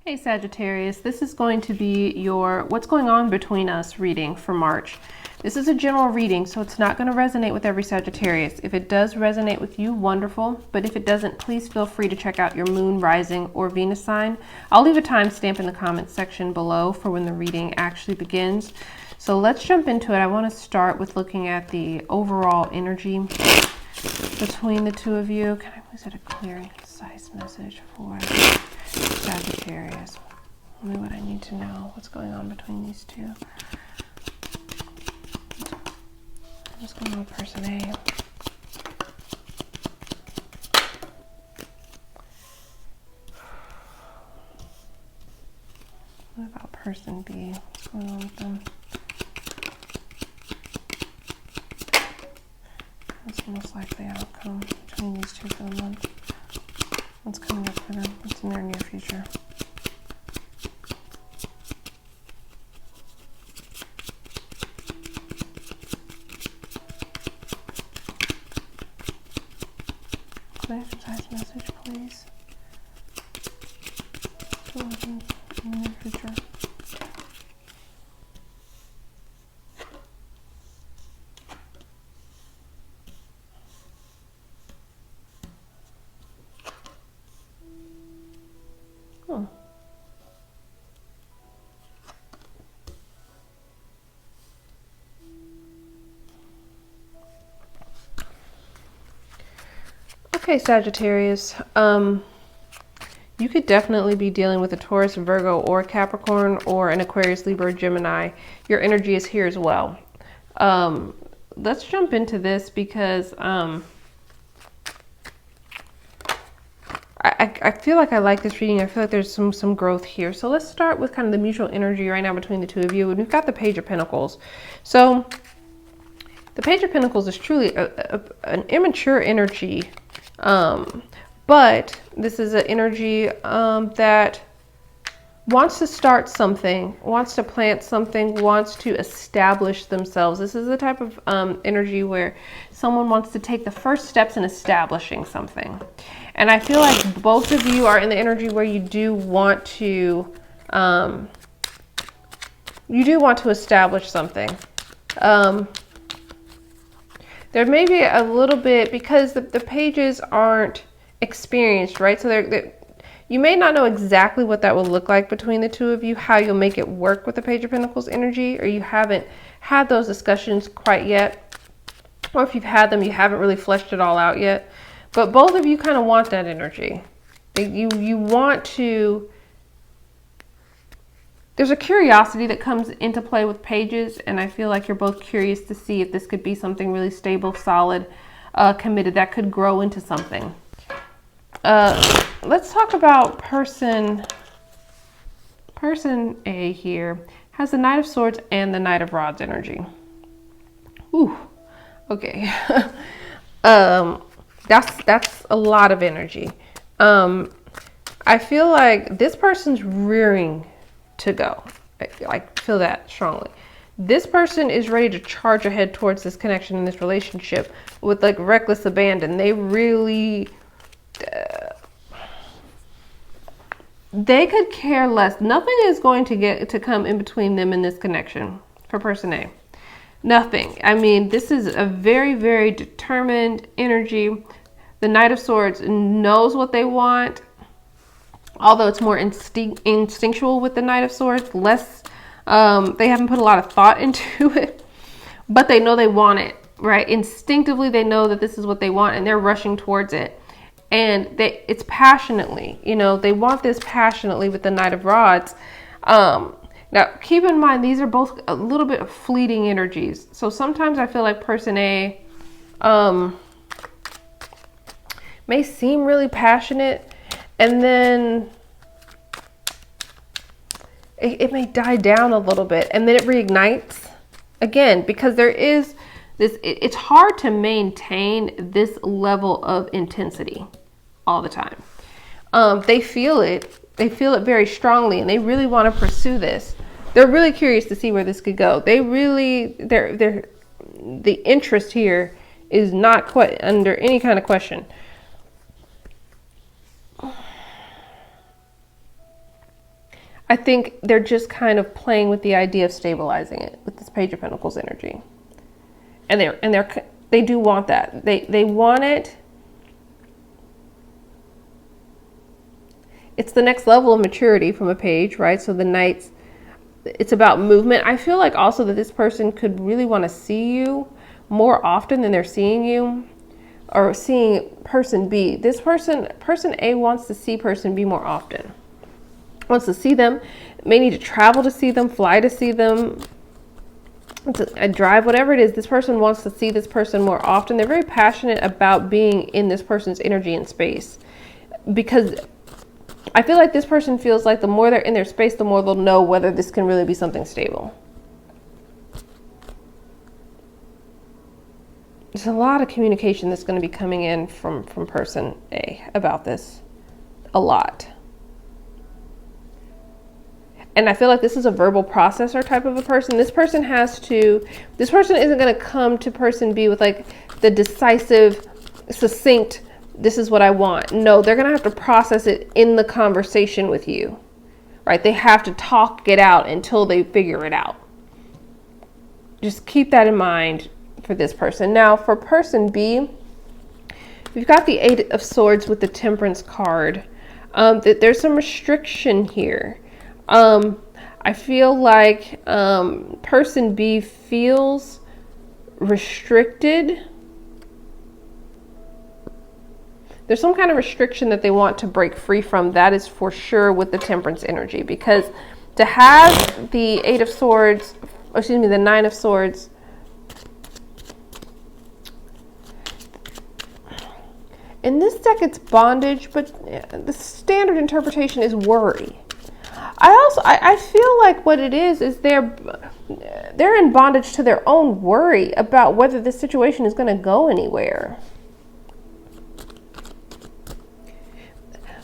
Hey Sagittarius, this is going to be your what's going on between us reading for March. This is a general reading, so it's not going to resonate with every Sagittarius. If it does resonate with you, wonderful. But if it doesn't, please feel free to check out your moon, rising, or Venus sign. I'll leave a timestamp in the comments section below for when the reading actually begins. So let's jump into it. I want to start with looking at the overall energy between the two of you. Is it a clear and concise message for Sagittarius? Tell me what I need to know. What's going on between these two? What's going on with person A? What about person B? What's going on with them? What's the most likely outcome between these two for the month? What's coming up for them? What's in their near future? Clear, concise message, please. In the near future. Okay, Sagittarius, you could definitely be dealing with a Taurus, Virgo, or Capricorn, or an Aquarius, Libra, Gemini. Your energy is here as well. Let's jump into this because I feel like I like this reading. I feel like there's some growth here. So let's start with kind of the mutual energy right now between the two of you. And we've got the Page of Pentacles. So the Page of Pentacles is truly an immature energy. But this is an energy that wants to start something, wants to plant something, wants to establish themselves. This is the type of energy where someone wants to take the first steps in establishing something. And I feel like both of you are in the energy where you do want to establish something. There may be a little bit, because the pages aren't experienced, right? So you may not know exactly what that will look like between the two of you, how you'll make it work with the Page of Pentacles energy, or you haven't had those discussions quite yet. Or if you've had them, you haven't really fleshed it all out yet. But both of you kind of want that energy. You want to... There's a curiosity that comes into play with pages, and I feel like you're both curious to see if this could be something really stable, solid, committed, that could grow into something. Let's talk about person A here. Has the Knight of Swords and the Knight of Rods energy. Ooh, okay. That's a lot of energy. I feel like this person's rearing to go. I feel that strongly. This person is ready to charge ahead towards this connection in this relationship with like reckless abandon. They really, they could care less. Nothing is going to come in between them in this connection for person A. Nothing. I mean, this is a very, very determined energy. The Knight of Swords knows what they want. Although it's more instinctual with the Knight of Swords, less, they haven't put a lot of thought into it, but they know they want it, right? Instinctively, they know that this is what they want, and they're rushing towards it. And it's passionately, you know, they want this passionately with the Knight of Rods. Now, keep in mind, these are both a little bit of fleeting energies. So sometimes I feel like person A may seem really passionate, and then it may die down a little bit, and then it reignites again, because there is this, it's hard to maintain this level of intensity all the time. They feel it very strongly, and they really want to pursue this. They're really curious to see where this could go. The interest here is not quite under any kind of question. I think they're just kind of playing with the idea of stabilizing it with this Page of Pentacles energy. And they do want that. They want it. It's the next level of maturity from a page, right? So the Knights, it's about movement. I feel like also that this person could really want to see you more often than they're seeing you, or seeing person B. This person A wants to see person B more often. Wants to see them, may need to travel to see them, fly to see them, a drive, whatever it is. This person wants to see this person more often. They're very passionate about being in this person's energy and space, because I feel like this person feels like the more they're in their space, the more they'll know whether this can really be something stable. There's a lot of communication that's going to be coming in from person A about this. A lot. And I feel like this is a verbal processor type of a person. This person isn't going to come to person B with like the decisive, succinct, this is what I want. No, they're going to have to process it in the conversation with you, right? They have to talk it out until they figure it out. Just keep that in mind for this person. Now, for person B, we've got the 8 of Swords with the Temperance card. There's some restriction here. I feel like person B feels restricted. There's some kind of restriction that they want to break free from. That is for sure with the Temperance energy, because to have the 8 of Swords, excuse me, the 9 of Swords, in this deck it's bondage, but the standard interpretation is worry. I feel like what it is they're in bondage to their own worry about whether this situation is going to go anywhere.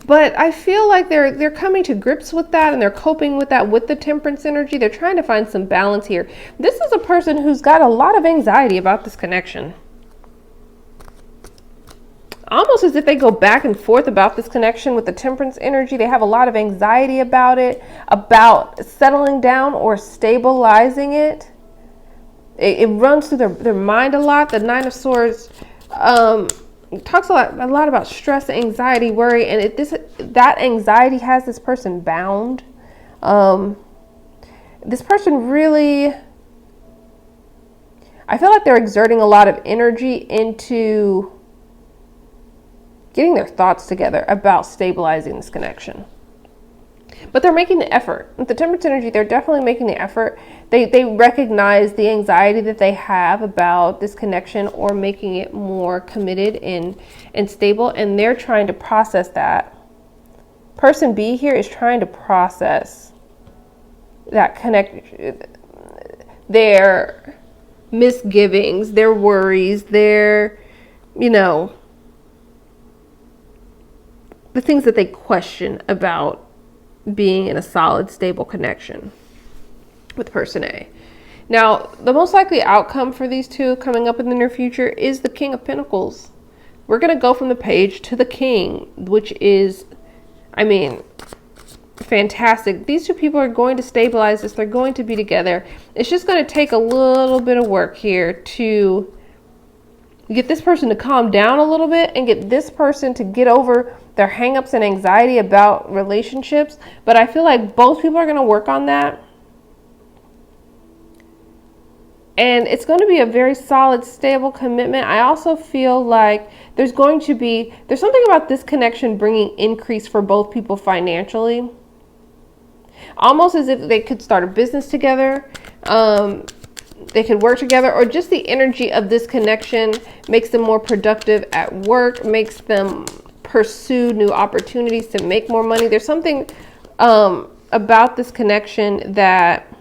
But I feel like they're coming to grips with that, and they're coping with that with the Temperance energy. They're trying to find some balance here. This is a person who's got a lot of anxiety about this connection. Almost as if they go back and forth about this connection with the Temperance energy. They have a lot of anxiety about it, about settling down or stabilizing it. It runs through their mind a lot. The 9 of Swords talks a lot about stress, anxiety, worry, and that anxiety has this person bound. This person really, I feel like they're exerting a lot of energy into getting their thoughts together about stabilizing this connection. But they're making the effort. With the Temperance energy, they're definitely making the effort. They recognize the anxiety that they have about this connection, or making it more committed and stable, and they're trying to process that. Person B here is trying to process that connection, their misgivings, their worries, their, the things that they question about being in a solid, stable connection with person A. Now, the most likely outcome for these two coming up in the near future is the King of Pentacles. We're going to go from the Page to the King, which is, fantastic. These two people are going to stabilize this. They're going to be together. It's just going to take a little bit of work here to get this person to calm down a little bit and get this person to get over their hangups and anxiety about relationships. But I feel like both people are going to work on that. And it's going to be a very solid, stable commitment. I also feel like there's something about this connection bringing increase for both people financially. Almost as if they could start a business together. They could work together, or just the energy of this connection makes them more productive at work, makes them pursue new opportunities to make more money. There's something about this connection that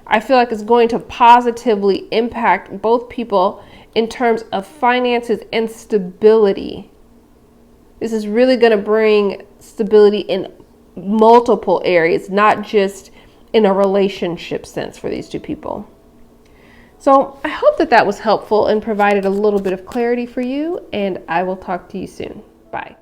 I feel like is going to positively impact both people in terms of finances and stability. This is really going to bring stability in multiple areas, not just in a relationship sense for these two people. So I hope that was helpful and provided a little bit of clarity for you, and I will talk to you soon. Bye.